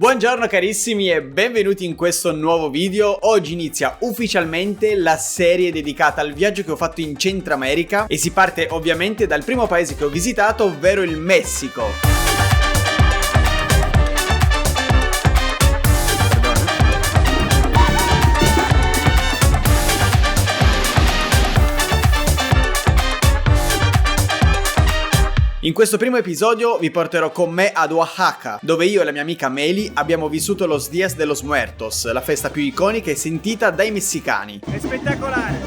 Buongiorno carissimi e benvenuti in questo nuovo video. Oggi inizia ufficialmente la serie dedicata al viaggio che ho fatto in Centro America e si parte ovviamente dal primo paese che ho visitato, ovvero il Messico. In questo primo episodio vi porterò con me ad Oaxaca, dove io e la mia amica Meli abbiamo vissuto Los Días de los Muertos, la festa più iconica e sentita dai messicani. È spettacolare,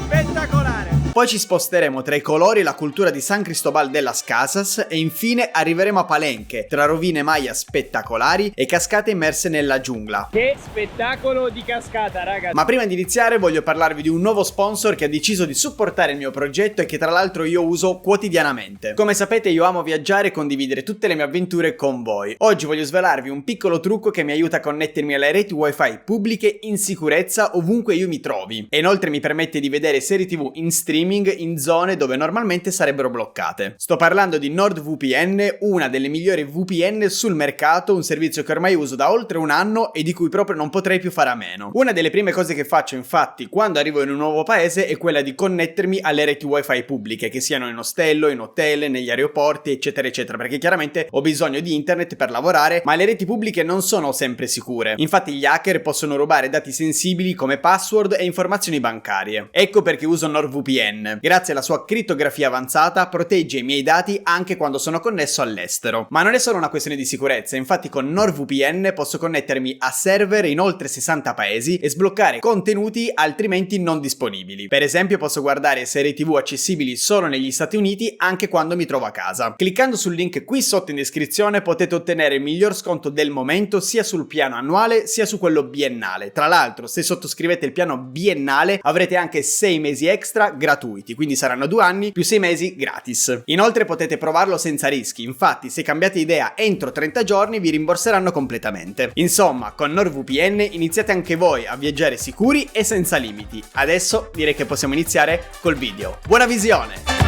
spettacolare! Poi ci sposteremo tra i colori e la cultura di San Cristobal de las Casas e infine arriveremo a Palenque, tra rovine maya spettacolari e cascate immerse nella giungla. Che spettacolo di cascata, ragazzi! Ma prima di iniziare voglio parlarvi di un nuovo sponsor che ha deciso di supportare il mio progetto e che tra l'altro io uso quotidianamente. Come sapete io amo viaggiare e condividere tutte le mie avventure con voi. Oggi voglio svelarvi un piccolo trucco che mi aiuta a connettermi alle reti wifi pubbliche in sicurezza ovunque io mi trovi. E inoltre mi permette di vedere serie TV in streaming in zone dove normalmente sarebbero bloccate. Sto parlando di NordVPN, una delle migliori VPN sul mercato, un servizio che ormai uso da oltre un anno e di cui proprio non potrei più fare a meno. Una delle prime cose che faccio infatti quando arrivo in un nuovo paese è quella di connettermi alle reti wifi pubbliche, che siano in ostello, in hotel, negli aeroporti eccetera eccetera, perché chiaramente ho bisogno di internet per lavorare, ma le reti pubbliche non sono sempre sicure. Infatti gli hacker possono rubare dati sensibili come password e informazioni bancarie. Ecco perché uso NordVPN. Grazie alla sua crittografia avanzata protegge i miei dati anche quando sono connesso all'estero. Ma non è solo una questione di sicurezza, infatti con NordVPN posso connettermi a server in oltre 60 paesi e sbloccare contenuti altrimenti non disponibili. Per esempio posso guardare serie TV accessibili solo negli Stati Uniti anche quando mi trovo a casa. Cliccando sul link qui sotto in descrizione potete ottenere il miglior sconto del momento sia sul piano annuale sia su quello biennale. Tra l'altro se sottoscrivete il piano biennale avrete anche 6 mesi extra gratuiti, quindi saranno 2 anni più 6 mesi gratis. Inoltre potete provarlo senza rischi, infatti se cambiate idea entro 30 giorni vi rimborseranno completamente. Insomma, con NordVPN iniziate anche voi a viaggiare sicuri e senza limiti. Adesso direi che possiamo iniziare col video. Buona visione!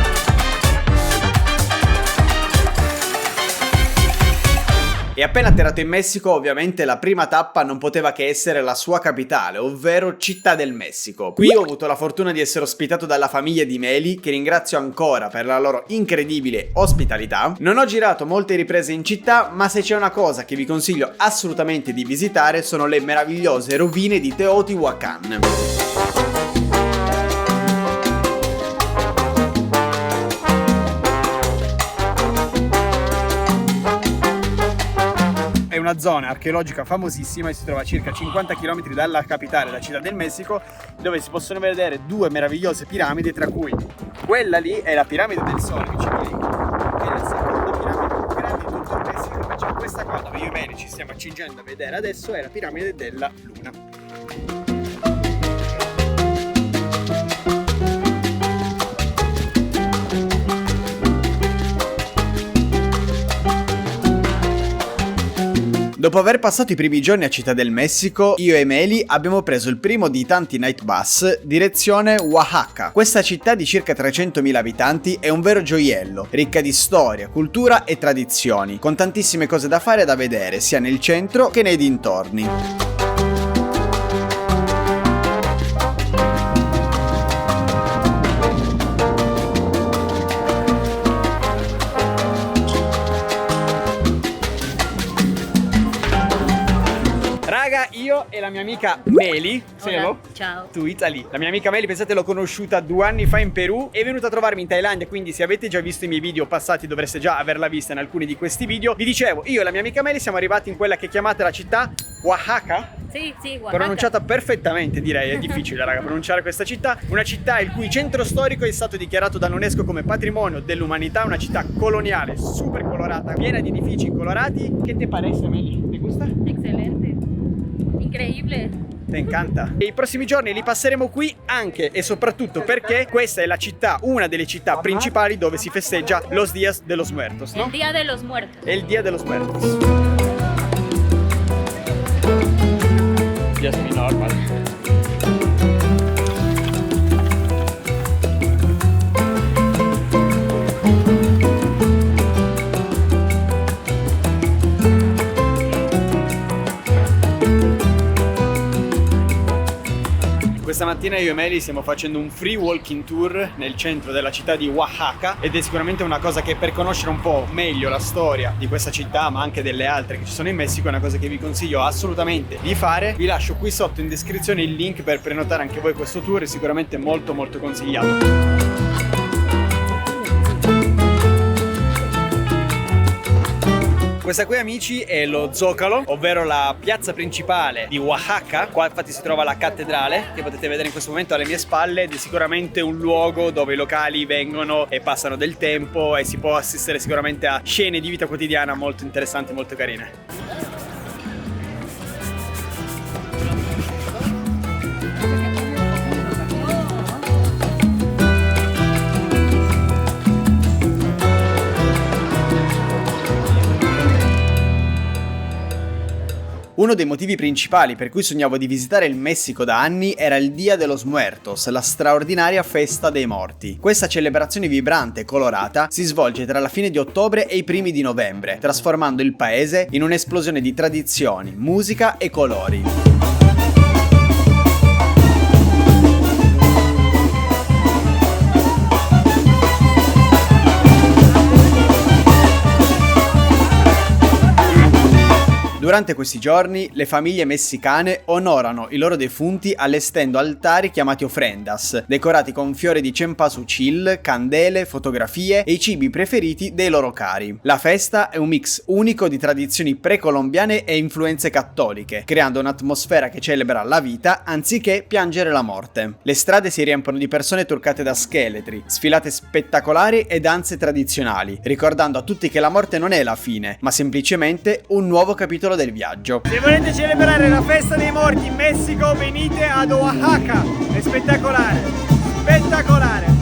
E appena atterrato in Messico, ovviamente la prima tappa non poteva che essere la sua capitale, ovvero Città del Messico. Qui ho avuto la fortuna di essere ospitato dalla famiglia di Meli, che ringrazio ancora per la loro incredibile ospitalità. Non ho girato molte riprese in città, ma se c'è una cosa che vi consiglio assolutamente di visitare sono le meravigliose rovine di Teotihuacan. È una zona archeologica famosissima e si trova a circa 50 km dalla capitale, la Città del Messico, dove si possono vedere 2 meravigliose piramidi, tra cui quella lì è la piramide del Sole, vicino lì, che è la seconda piramide più grande di tutto il Messico, invece questa qua, dove io e Mary ci stiamo accingendo a vedere adesso, è la piramide della Luna. Dopo aver passato i primi giorni a Città del Messico, io e Meli abbiamo preso il primo di tanti night bus direzione Oaxaca. Questa città di circa 300.000 abitanti è un vero gioiello, ricca di storia, cultura e tradizioni, con tantissime cose da fare e da vedere, sia nel centro che nei dintorni. Raga, io e la mia amica Meli, Ciao. to Italy. La mia amica Meli, pensate, l'ho conosciuta 2 anni fa in Perù. È venuta a trovarmi in Thailandia, quindi se avete già visto i miei video passati dovreste già averla vista in alcuni di questi video. Vi dicevo, io e la mia amica Meli siamo arrivati in quella che chiamate la città Oaxaca. Sì, Oaxaca. Pronunciata perfettamente, direi, è difficile raga pronunciare questa città. Una città il cui centro storico è stato dichiarato dall'UNESCO come patrimonio dell'umanità. Una città coloniale, super colorata, piena di edifici colorati. Che te parece, Meli? ¿Te gusta? Excelente. Increíble. Te encanta? E i prossimi giorni li passeremo qui anche e soprattutto perché questa è la città, una delle città principali dove si festeggia Los Días de los Muertos, no? El Día de los Muertos. È il Día de los Muertos. Just be normal. Questa mattina io e Meli stiamo facendo un free walking tour nel centro della città di Oaxaca ed è sicuramente una cosa che, per conoscere un po' meglio la storia di questa città ma anche delle altre che ci sono in Messico, è una cosa che vi consiglio assolutamente di fare. Vi lascio qui sotto in descrizione il link per prenotare anche voi questo tour, è sicuramente molto consigliato. Questa qui, amici, è lo Zocalo, ovvero la piazza principale di Oaxaca. Qua infatti si trova la cattedrale che potete vedere in questo momento alle mie spalle ed è sicuramente un luogo dove i locali vengono e passano del tempo e si può assistere sicuramente a scene di vita quotidiana molto interessanti, molto carine. Uno dei motivi principali per cui sognavo di visitare il Messico da anni era il Dia de los Muertos, la straordinaria festa dei morti. Questa celebrazione vibrante e colorata si svolge tra la fine di ottobre e i primi di novembre, trasformando il paese in un'esplosione di tradizioni, musica e colori. Durante questi giorni le famiglie messicane onorano i loro defunti allestendo altari chiamati ofrendas, decorati con fiori di cempasúchil, candele, fotografie e i cibi preferiti dei loro cari. La festa è un mix unico di tradizioni precolombiane e influenze cattoliche, creando un'atmosfera che celebra la vita anziché piangere la morte. Le strade si riempiono di persone truccate da scheletri, sfilate spettacolari e danze tradizionali, ricordando a tutti che la morte non è la fine, ma semplicemente un nuovo capitolo del viaggio. Se volete celebrare la festa dei morti in Messico, venite ad Oaxaca, è spettacolare, spettacolare.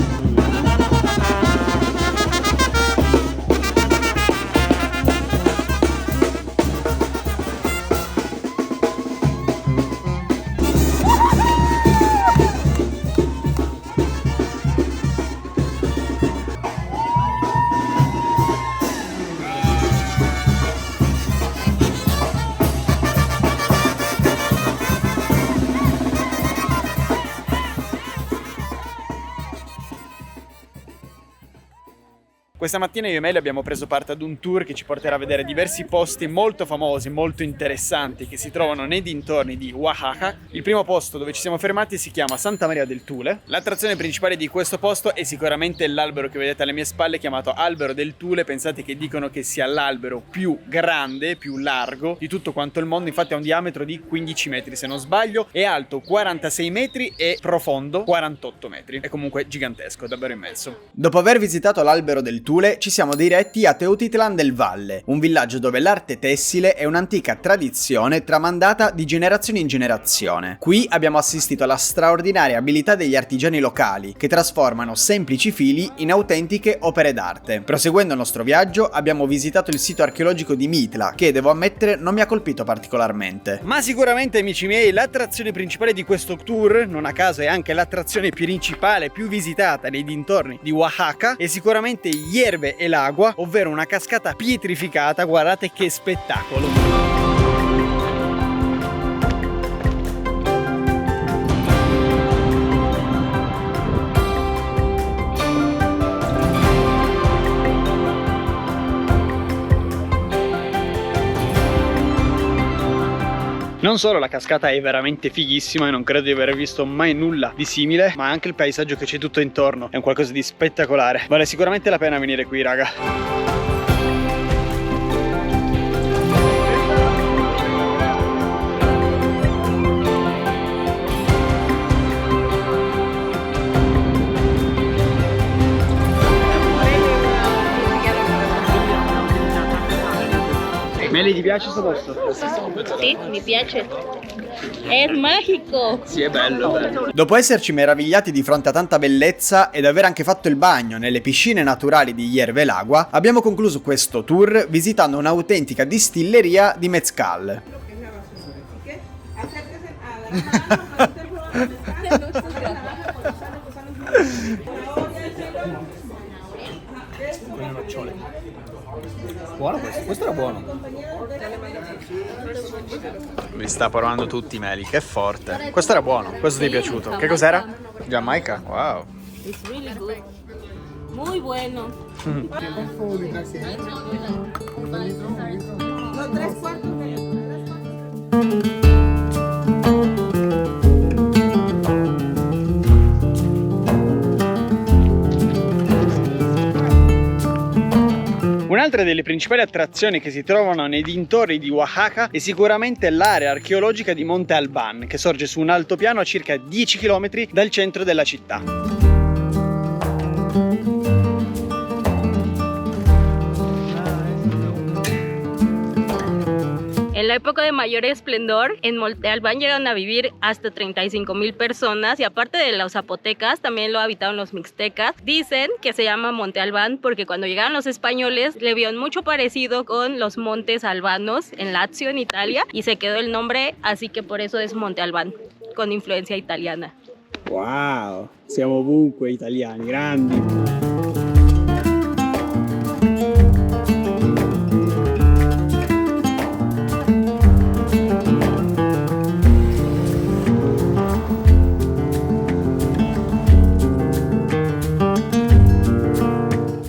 Questa mattina io e Meli abbiamo preso parte ad un tour che ci porterà a vedere diversi posti molto famosi, molto interessanti che si trovano nei dintorni di Oaxaca. Il primo posto dove ci siamo fermati si chiama Santa Maria del Tule. L'attrazione principale di questo posto è sicuramente l'albero che vedete alle mie spalle, chiamato Albero del Tule. Pensate che dicono che sia l'albero più grande, più largo di tutto quanto il mondo, infatti ha un diametro di 15 metri se non sbaglio, è alto 46 metri e profondo 48 metri. È comunque gigantesco, davvero immenso. Dopo aver visitato l'Albero del Tule ci siamo diretti a Teotitlán del Valle, un villaggio dove l'arte tessile è un'antica tradizione tramandata di generazione in generazione. Qui abbiamo assistito alla straordinaria abilità degli artigiani locali che trasformano semplici fili in autentiche opere d'arte. Proseguendo il nostro viaggio abbiamo visitato il sito archeologico di Mitla, che devo ammettere non mi ha colpito particolarmente. Ma sicuramente, amici miei, l'attrazione principale di questo tour, non a caso è anche l'attrazione principale più visitata nei dintorni di Oaxaca, è sicuramente Hierve el Agua, ovvero una cascata pietrificata. Guardate che spettacolo! Non solo la cascata è veramente fighissima e non credo di aver visto mai nulla di simile, ma anche il paesaggio che c'è tutto intorno è un qualcosa di spettacolare. Vale sicuramente la pena venire qui, raga. Meli, ti piace questo posto? Sì, mi piace. È magico! Sì, è bello, è bello. Dopo esserci meravigliati di fronte a tanta bellezza ed aver anche fatto il bagno nelle piscine naturali di Hierve el Agua, abbiamo concluso questo tour visitando un'autentica distilleria di mezcal. Con le nocciole. Buono questo era buono. Mi sta provando tutti i meli, che forte. Questo era buono, questo ti è piaciuto. Che cos'era? Giamaica? Wow. It's really good. Muy bueno. Un'altra delle principali attrazioni che si trovano nei dintorni di Oaxaca è sicuramente l'area archeologica di Monte Albán, che sorge su un altopiano a circa 10 km dal centro della città. En la época de mayor esplendor, en Monte Albán llegaron a vivir hasta 35,000 personas y aparte de los zapotecas, también lo habitaron los mixtecas. Dicen que se llama Monte Albán porque cuando llegaron los españoles le vieron mucho parecido con los montes albanos en Lazio, en Italia, y se quedó el nombre, así que por eso es Monte Albán, con influencia italiana. Wow, siamo ovunque italiani, grandi.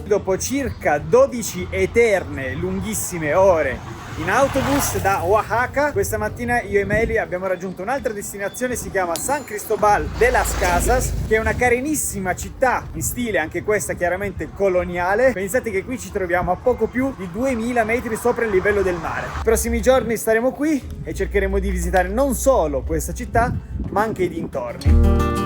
Dopo circa 12 eterne, lunghissime ore in autobus da Oaxaca, questa mattina io e Meli abbiamo raggiunto un'altra destinazione, si chiama San Cristobal de las Casas, che è una carinissima città in stile anche questa chiaramente coloniale. Pensate che qui ci troviamo a poco più di 2000 metri sopra il livello del mare. I prossimi giorni staremo qui e cercheremo di visitare non solo questa città ma anche i dintorni.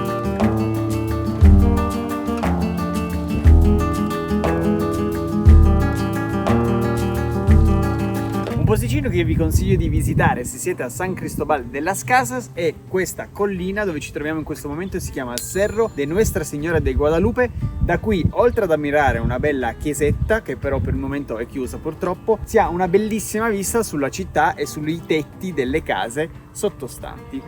Un posticino che io vi consiglio di visitare se siete a San Cristobal de las Casas è questa collina dove ci troviamo in questo momento, si chiama Cerro de Nuestra Señora de Guadalupe. Da qui, oltre ad ammirare una bella chiesetta, che però per il momento è chiusa purtroppo, si ha una bellissima vista sulla città e sui tetti delle case sottostanti.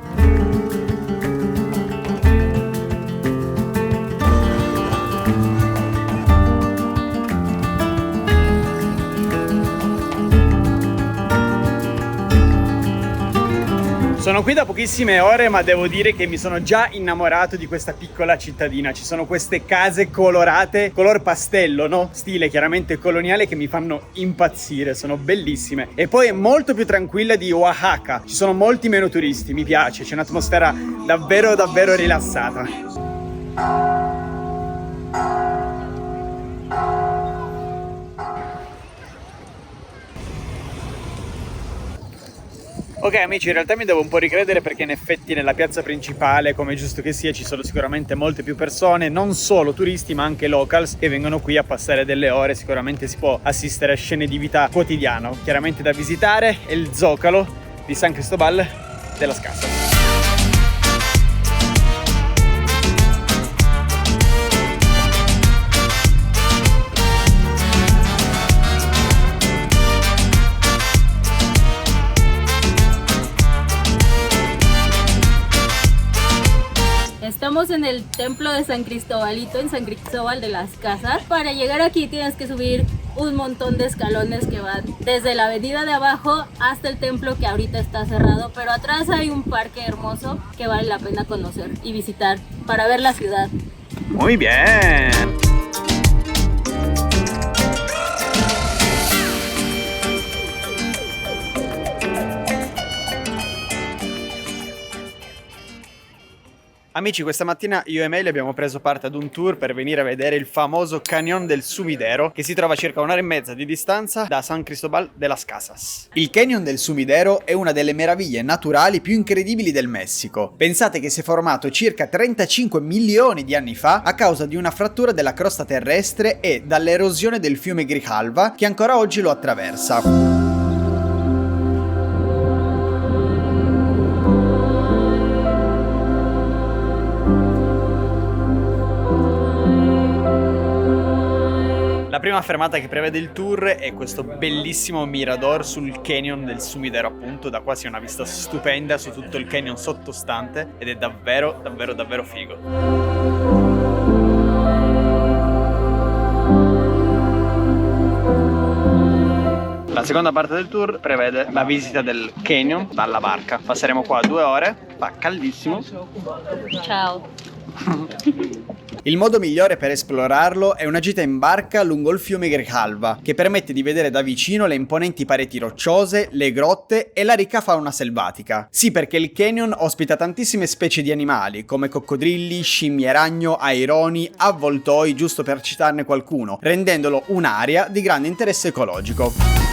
Sono qui da pochissime ore, ma devo dire che mi sono già innamorato di questa piccola cittadina. Ci sono queste case colorate, color pastello, no? Stile chiaramente coloniale, che mi fanno impazzire, sono bellissime. E poi è molto più tranquilla di Oaxaca, ci sono molti meno turisti, mi piace, c'è un'atmosfera davvero davvero rilassata. Ok amici, in realtà mi devo un po' ricredere perché in effetti nella piazza principale, come è giusto che sia, ci sono sicuramente molte più persone, non solo turisti ma anche locals che vengono qui a passare delle ore. Sicuramente si può assistere a scene di vita quotidiano. Chiaramente da visitare è il Zocalo di San Cristobal de las Casas. Estamos en el templo de San Cristobalito, en San Cristóbal de las Casas. Para llegar aquí tienes que subir un montón de escalones que van desde la avenida de abajo hasta el templo, que ahorita está cerrado, pero atrás hay un parque hermoso que vale la pena conocer y visitar para ver la ciudad. Muy bien. Amici, questa mattina io e Meli abbiamo preso parte ad un tour per venire a vedere il famoso Canyon del Sumidero, che si trova a circa un'ora e mezza di distanza da San Cristobal de las Casas. Il Canyon del Sumidero è una delle meraviglie naturali più incredibili del Messico. Pensate che si è formato circa 35 milioni di anni fa a causa di una frattura della crosta terrestre e dall'erosione del fiume Grijalva, che ancora oggi lo attraversa. La prima fermata che prevede il tour è questo bellissimo mirador sul Canyon del Sumidero, appunto. Da qua si ha una vista stupenda su tutto il canyon sottostante ed è davvero davvero davvero figo. La seconda parte del tour prevede la visita del canyon dalla barca. Passeremo qua 2 ore, fa caldissimo. Ciao. Il modo migliore per esplorarlo è una gita in barca lungo il fiume Grijalva, che permette di vedere da vicino le imponenti pareti rocciose, le grotte e la ricca fauna selvatica. Sì, perché il canyon ospita tantissime specie di animali, come coccodrilli, scimmie ragno, aironi, avvoltoi, giusto per citarne qualcuno, rendendolo un'area di grande interesse ecologico.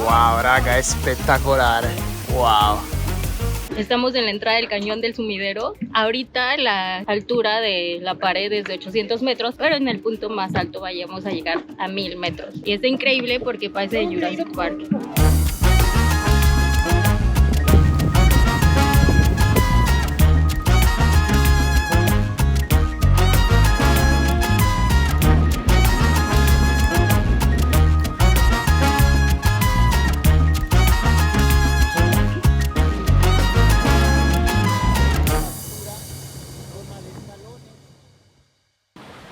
Wow, raga, es espectacular. Wow. Estamos en la entrada del cañón del sumidero. Ahorita la altura de la pared es de 800 metros, pero en el punto más alto vayamos a llegar a 1000 metros. Y está increíble porque parece de Jurassic Park.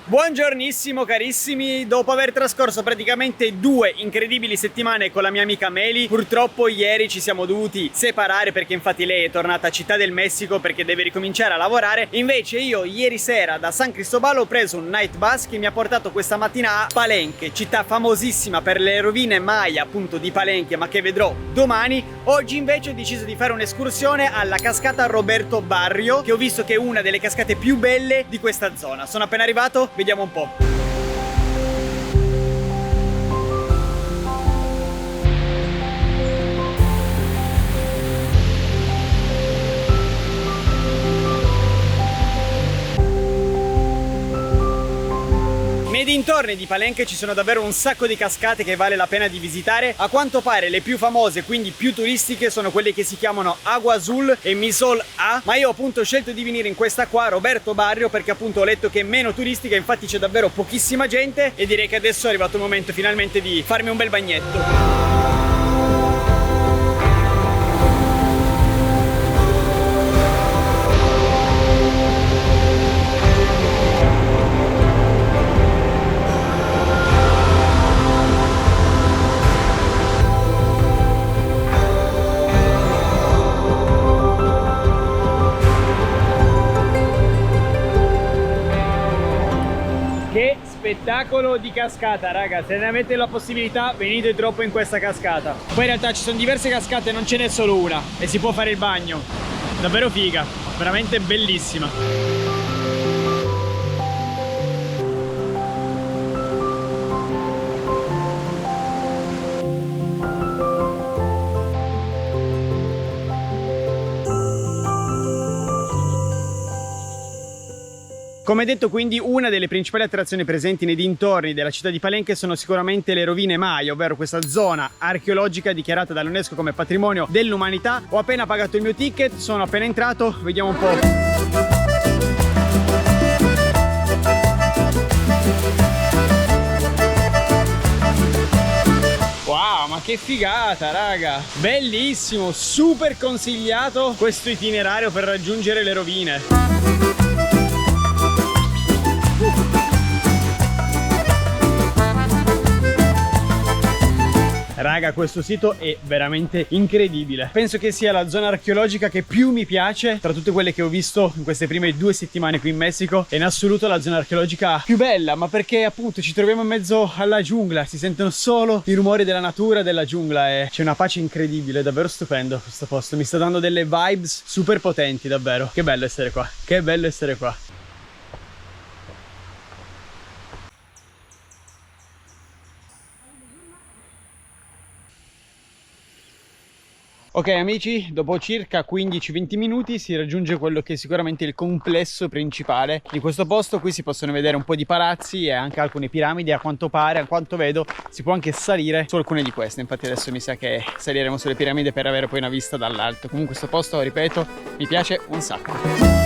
Buongiornissimo carissimi, dopo aver trascorso praticamente 2 incredibili settimane con la mia amica Meli, purtroppo ieri ci siamo dovuti separare perché infatti lei è tornata a Città del Messico perché deve ricominciare a lavorare. Invece io ieri sera da San Cristobal ho preso un night bus che mi ha portato questa mattina a Palenque, città famosissima per le rovine Maya appunto di Palenque, ma che vedrò domani. Oggi invece ho deciso di fare un'escursione alla cascata Roberto Barrio, che ho visto che è una delle cascate più belle di questa zona. Sono appena arrivato, vediamo un po'. Nei dintorni di Palenque ci sono davvero un sacco di cascate che vale la pena di visitare. A quanto pare le più famose, quindi più turistiche, sono quelle che si chiamano Agua Azul e Misol A, ma io ho appunto scelto di venire in questa qua, Roberto Barrio, perché appunto ho letto che è meno turistica, infatti c'è davvero pochissima gente e direi che adesso è arrivato il momento finalmente di farmi un bel bagnetto. Che spettacolo di cascata, raga, se ne avete la possibilità venite troppo in questa cascata. Poi in realtà ci sono diverse cascate, non ce n'è solo una e si può fare il bagno. Davvero figa, veramente bellissima. Come detto, quindi una delle principali attrazioni presenti nei dintorni della città di Palenque sono sicuramente le rovine Maya, ovvero questa zona archeologica dichiarata dall'UNESCO come patrimonio dell'umanità. Ho appena pagato il mio ticket, sono appena entrato, vediamo un po'. Wow, ma che figata, raga! Bellissimo, super consigliato questo itinerario per raggiungere le rovine. Raga, questo sito è veramente incredibile. Penso che sia la zona archeologica che più mi piace tra tutte quelle che ho visto in queste prime 2 settimane qui in Messico. È in assoluto la zona archeologica più bella, ma perché appunto ci troviamo in mezzo alla giungla, si sentono solo i rumori della natura e della giungla e c'è una pace incredibile, davvero stupendo questo posto. Mi sta dando delle vibes super potenti, davvero. Che bello essere qua, che bello essere qua. Ok amici, dopo circa 15-20 minuti si raggiunge quello che è sicuramente il complesso principale di questo posto. Qui si possono vedere un po' di palazzi e anche alcune piramidi. A quanto pare, a quanto vedo, si può anche salire su alcune di queste. Infatti adesso mi sa che saliremo sulle piramidi per avere poi una vista dall'alto. Comunque questo posto, ripeto, mi piace un sacco.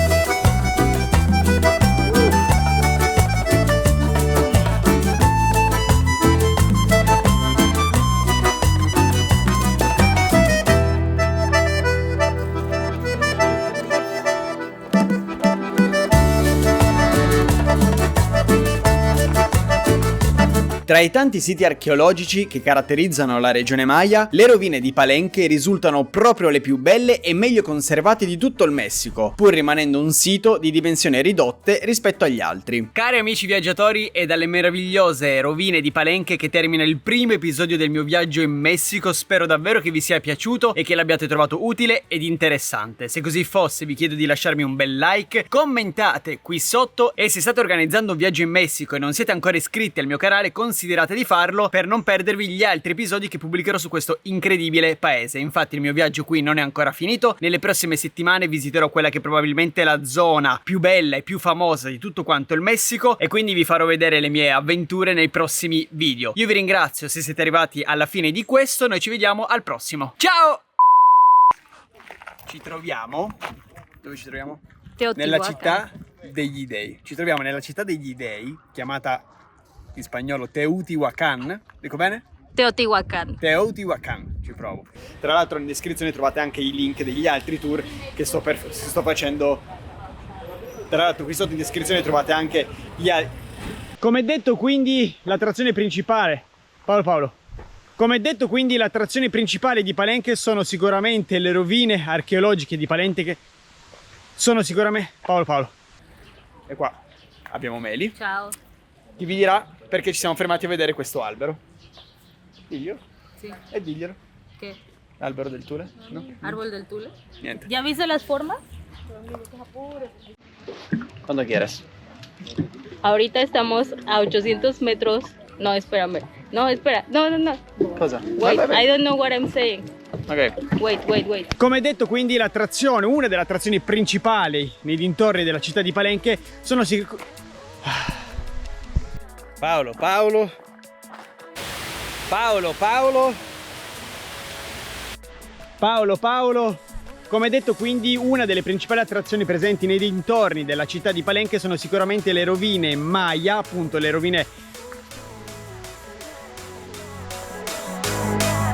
Tra i tanti siti archeologici che caratterizzano la regione Maya, le rovine di Palenque risultano proprio le più belle e meglio conservate di tutto il Messico, pur rimanendo un sito di dimensioni ridotte rispetto agli altri. Cari amici viaggiatori, è dalle meravigliose rovine di Palenque che termina il primo episodio del mio viaggio in Messico. Spero davvero che vi sia piaciuto e che l'abbiate trovato utile ed interessante. Se così fosse, vi chiedo di lasciarmi un bel like, commentate qui sotto e se state organizzando un viaggio in Messico e non siete ancora iscritti al mio canale, considerate di farlo per non perdervi gli altri episodi che pubblicherò su questo incredibile paese. Infatti il mio viaggio qui non è ancora finito, nelle prossime settimane visiterò quella che probabilmente è la zona più bella e più famosa di tutto quanto il Messico e quindi vi farò vedere le mie avventure nei prossimi video. Io vi ringrazio se siete arrivati alla fine di questo, noi ci vediamo al prossimo. Ciao! Ci troviamo... Dove ci troviamo? Nella città degli dei. Ci troviamo nella città degli dei, chiamata in spagnolo Teotihuacan. Dico bene? Teotihuacan. Teotihuacan, ci provo. Tra l'altro in descrizione trovate anche i link degli altri tour che sto facendo. Tra l'altro qui sotto in descrizione trovate anche gli altri. Come detto quindi l'attrazione principale, Paolo. Come detto quindi l'attrazione principale di Palenque sono sicuramente le rovine archeologiche di Palenque. Sono sicuramente... Paolo. E qua abbiamo Meli. Ciao. Che vi dirà perché ci siamo fermati a vedere questo albero. Diglielo. Sí. E diglielo. ¿Qué? L'albero del Tule? No? ¿Árbol del Tule? Niente. ¿Ya viste las formas? Quando quieras. Ahorita estamos a 800 metros. No, espérame. No, espera. No. Cosa? Wait, I don't know what I'm saying. Ok. Wait. Come detto quindi l'attrazione, una delle attrazioni principali nei dintorni della città di Palenque sono Paolo. Come detto quindi una delle principali attrazioni presenti nei dintorni della città di Palenque sono sicuramente le rovine Maya, appunto le rovine...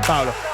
Paolo.